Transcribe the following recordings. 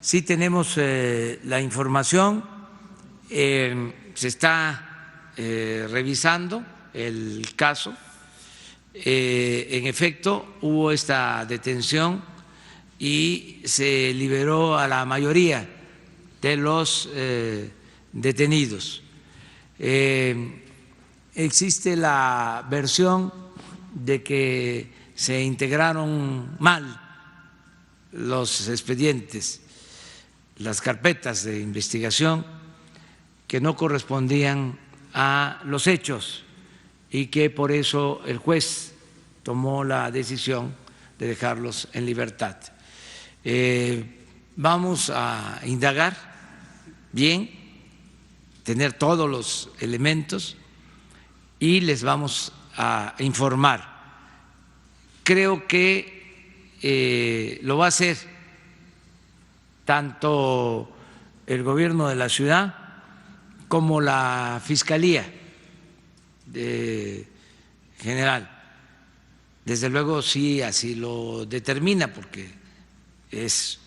Sí tenemos la información, se está revisando el caso. En efecto, hubo esta detención y se liberó a la mayoría de los detenidos. Existe la versión de que se integraron mal los expedientes, las carpetas de investigación que no correspondían a los hechos y que por eso el juez tomó la decisión de dejarlos en libertad. Vamos a indagar bien, tener todos los elementos y les vamos a informar. Creo que lo va a hacer tanto el gobierno de la ciudad como la Fiscalía General. Desde luego, sí, así lo determina, porque es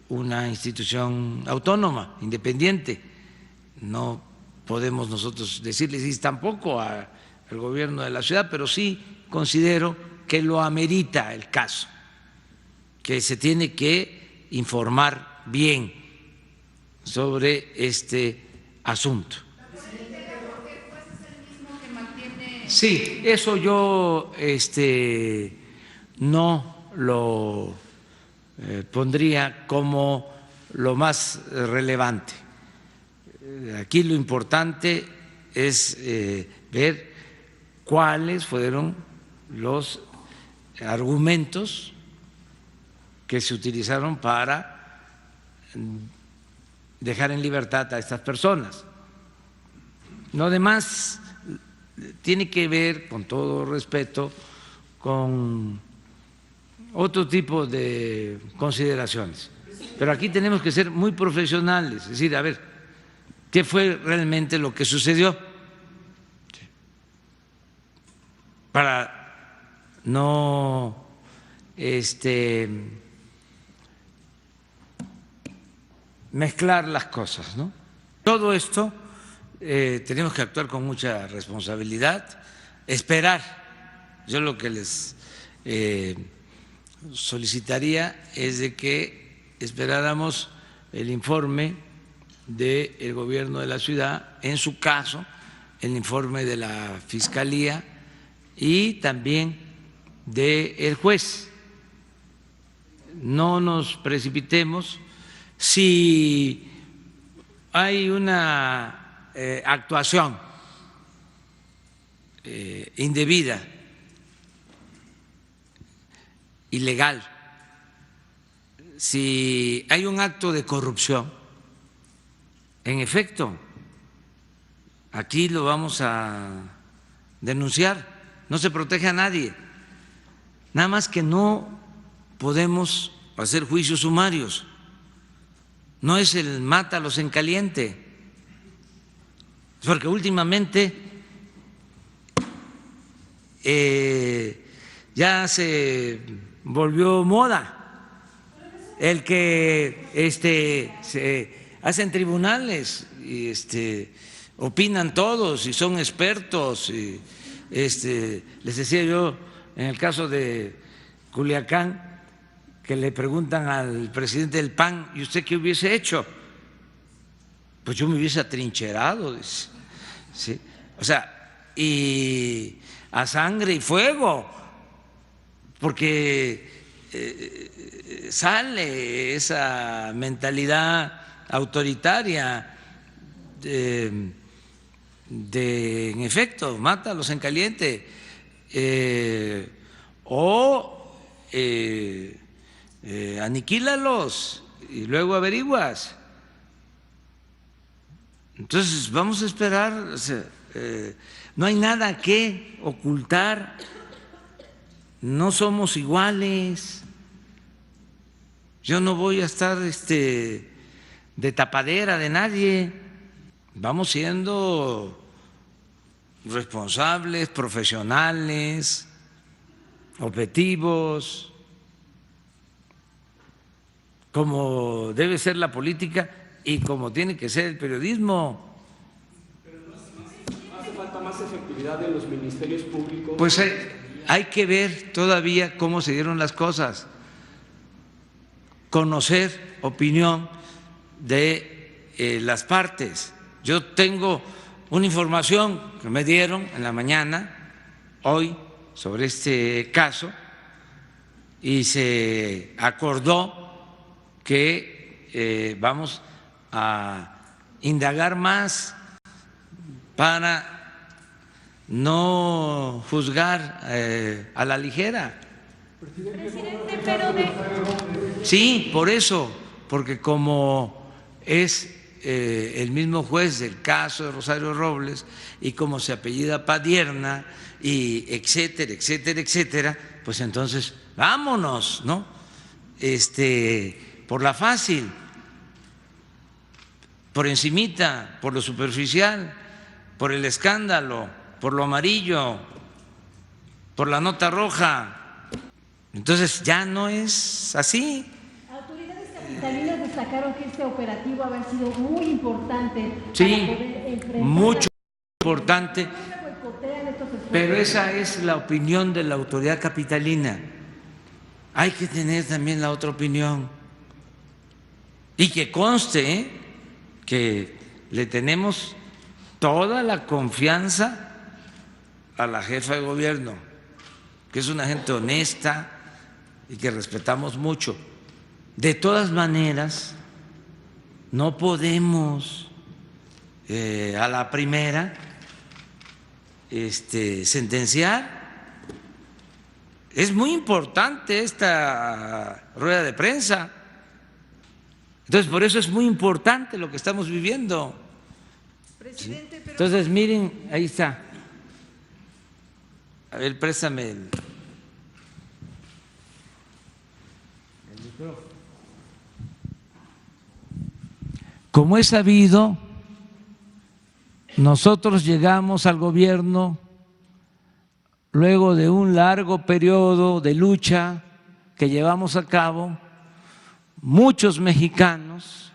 una institución autónoma, independiente. No podemos nosotros decirles y tampoco al gobierno de la ciudad, pero sí considero que lo amerita el caso, que se tiene que informar bien sobre este asunto. Sí, eso yo no lo pondría como lo más relevante. Aquí lo importante es ver cuáles fueron los argumentos que se utilizaron para dejar en libertad a estas personas. Lo demás tiene que ver, con todo respeto, con otro tipo de consideraciones. Pero aquí tenemos que ser muy profesionales, es decir, a ver, ¿qué fue realmente lo que sucedió? Para no mezclar las cosas, ¿no? Todo esto tenemos que actuar con mucha responsabilidad, esperar. Yo lo que les solicitaría es de que esperáramos el informe del gobierno de la ciudad, en su caso, el informe de la Fiscalía y también del juez. No nos precipitemos. Si hay una actuación indebida, ilegal, si hay un acto de corrupción, en efecto, aquí lo vamos a denunciar, no se protege a nadie, nada más que no podemos hacer juicios sumarios. No es el mátalos en caliente, porque últimamente ya se volvió moda el que se hacen tribunales y opinan todos y son expertos. Y les decía yo en el caso de Culiacán, que le preguntan al presidente del PAN, ¿y usted qué hubiese hecho? Pues yo me hubiese atrincherado, dice. ¿Sí? O sea, y a sangre y fuego, porque sale esa mentalidad autoritaria en efecto, mátalos en caliente, aniquílalos y luego averiguas. Entonces vamos a esperar, no hay nada que ocultar, no somos iguales. Yo no voy a estar de tapadera de nadie. Vamos siendo responsables, profesionales, objetivos. como debe ser la política y como tiene que ser el periodismo. Pero hace falta más efectividad en los ministerios públicos. Pues hay que ver todavía cómo se dieron las cosas, conocer opinión de las partes. Yo tengo una información que me dieron en la mañana, hoy, sobre este caso, y se acordó que vamos a indagar más para no juzgar a la ligera. Presidente, pero Sí, por eso, porque como es el mismo juez del caso de Rosario Robles y como se apellida Padierna y etcétera, etcétera, etcétera, pues entonces vámonos, ¿no? Por la fácil, por encimita, por lo superficial, por el escándalo, por lo amarillo, por la nota roja. Entonces ya no es así. autoridades capitalinas destacaron que este operativo había sido muy importante Sí, para poder enfrentar mucho importante, boicotean estos esfuerzos. pero esa es la opinión de la autoridad capitalina. Hay que tener también la otra opinión y que conste que le tenemos toda la confianza a la jefa de gobierno, que es una gente honesta y que respetamos mucho. De todas maneras, no podemos a la primera sentenciar. Es muy importante esta rueda de prensa. Entonces, por eso es muy importante lo que estamos viviendo. Presidente, pero Entonces, miren, ahí está. A ver, préstame el micrófono. Como es sabido, nosotros llegamos al gobierno luego de un largo periodo de lucha que llevamos a cabo, muchos mexicanos,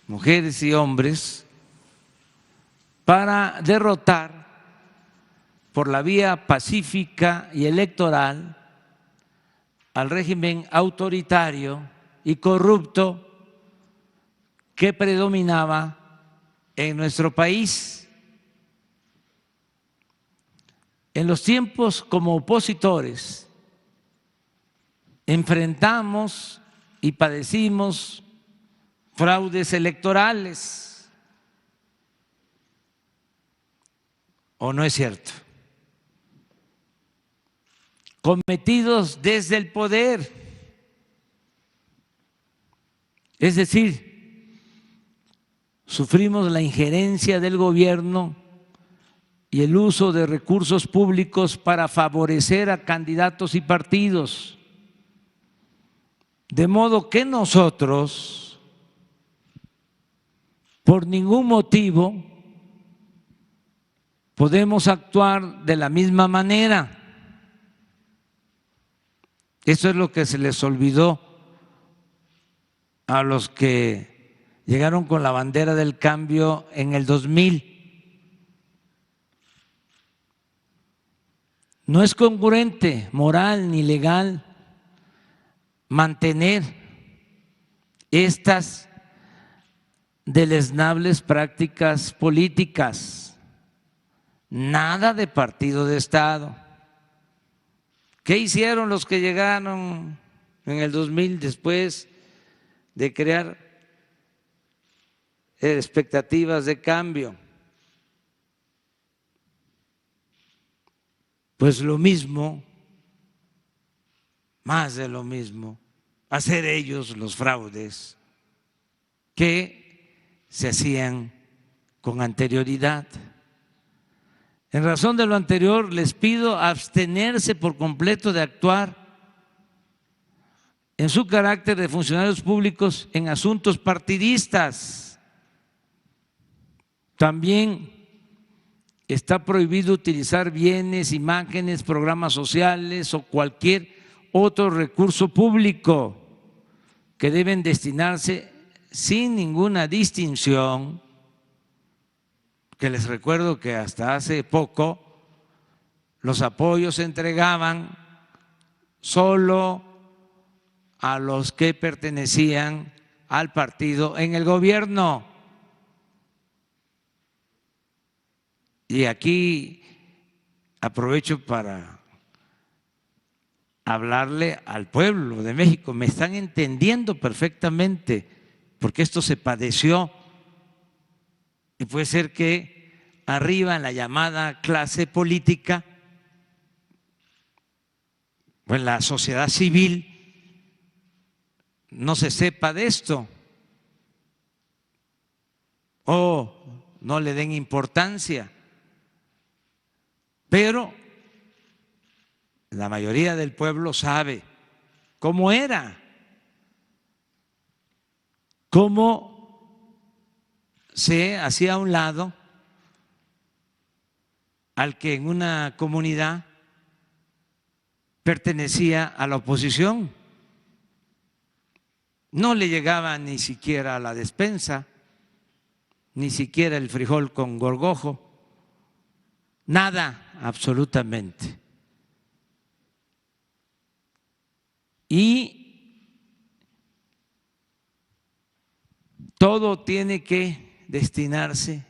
mujeres y hombres, para derrotar por la vía pacífica y electoral al régimen autoritario y corrupto que predominaba en nuestro país. En los tiempos como opositores enfrentamos y padecimos fraudes electorales, ¿o no es cierto? Cometidos desde el poder, es decir, sufrimos la injerencia del gobierno y el uso de recursos públicos para favorecer a candidatos y partidos, de modo que nosotros, por ningún motivo, podemos actuar de la misma manera. Eso es lo que se les olvidó a los que llegaron con la bandera del cambio en el 2000. No es congruente, moral ni legal, mantener estas deleznables prácticas políticas. Nada de partido de Estado. ¿Qué hicieron los que llegaron en el 2000 después de crear expectativas de cambio? Pues lo mismo, más de lo mismo, hacer ellos los fraudes que se hacían con anterioridad. En razón de lo anterior, les pido abstenerse por completo de actuar en su carácter de funcionarios públicos en asuntos partidistas. También está prohibido utilizar bienes, imágenes, programas sociales o cualquier otro recurso público que deben destinarse sin ninguna distinción, que les recuerdo que hasta hace poco los apoyos se entregaban solo a los que pertenecían al partido en el gobierno. Y aquí aprovecho para hablarle al pueblo de México. Me están entendiendo perfectamente, porque esto se padeció y puede ser que arriba en la llamada clase política o en la sociedad civil no se sepa de esto o no le den importancia, pero la mayoría del pueblo sabe cómo era, cómo se hacía a un lado al que en una comunidad pertenecía a la oposición. No le llegaba ni siquiera a la despensa, ni siquiera el frijol con gorgojo, nada, absolutamente. Y todo tiene que destinarse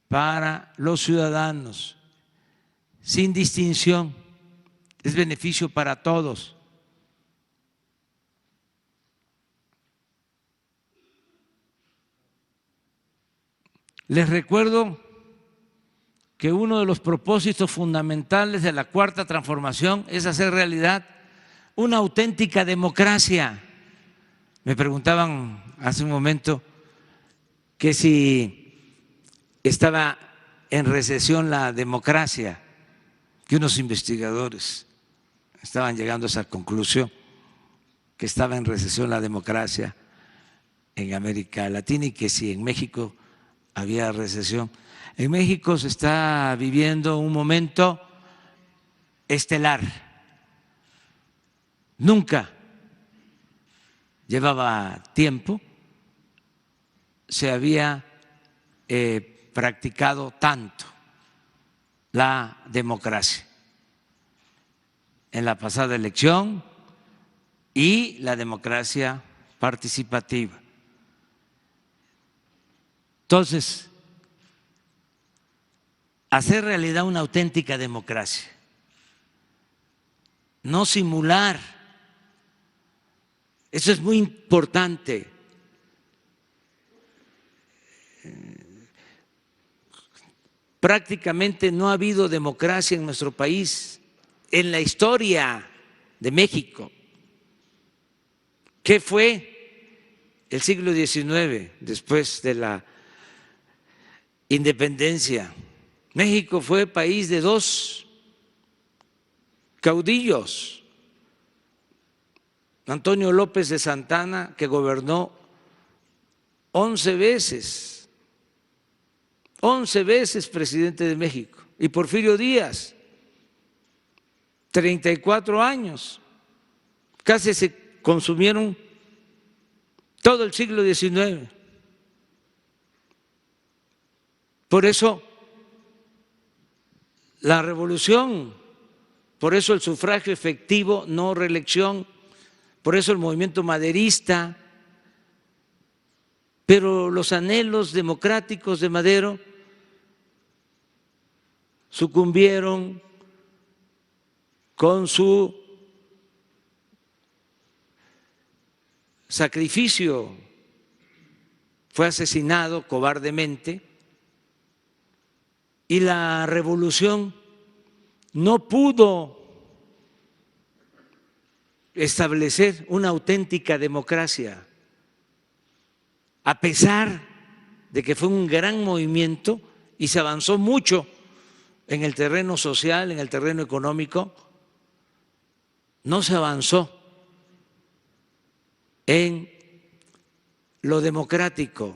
para los ciudadanos, sin distinción, es beneficio para todos. Les recuerdo que uno de los propósitos fundamentales de la Cuarta Transformación es hacer realidad una auténtica democracia. Me preguntaban hace un momento que si estaba en recesión la democracia, que unos investigadores estaban llegando a esa conclusión, que estaba en recesión la democracia en América Latina y que si en México había recesión. En México se está viviendo un momento estelar. Nunca llevaba tiempo, se había practicado tanto la democracia en la pasada elección y la democracia participativa. Entonces, hacer realidad una auténtica democracia, no simular, eso es muy importante. Prácticamente no ha habido democracia en nuestro país en la historia de México. ¿Qué fue el siglo XIX después de la independencia? México fue país de dos caudillos. Antonio López de Santana, que gobernó 11 veces presidente de México, y Porfirio Díaz, 34 años, casi se consumieron todo el siglo XIX. Por eso la revolución, por eso el sufragio efectivo, no reelección, por eso el movimiento maderista, pero los anhelos democráticos de Madero sucumbieron con su sacrificio, fue asesinado cobardemente y la revolución no pudo establecer una auténtica democracia, a pesar de que fue un gran movimiento y se avanzó mucho en el terreno social, en el terreno económico, no se avanzó en lo democrático.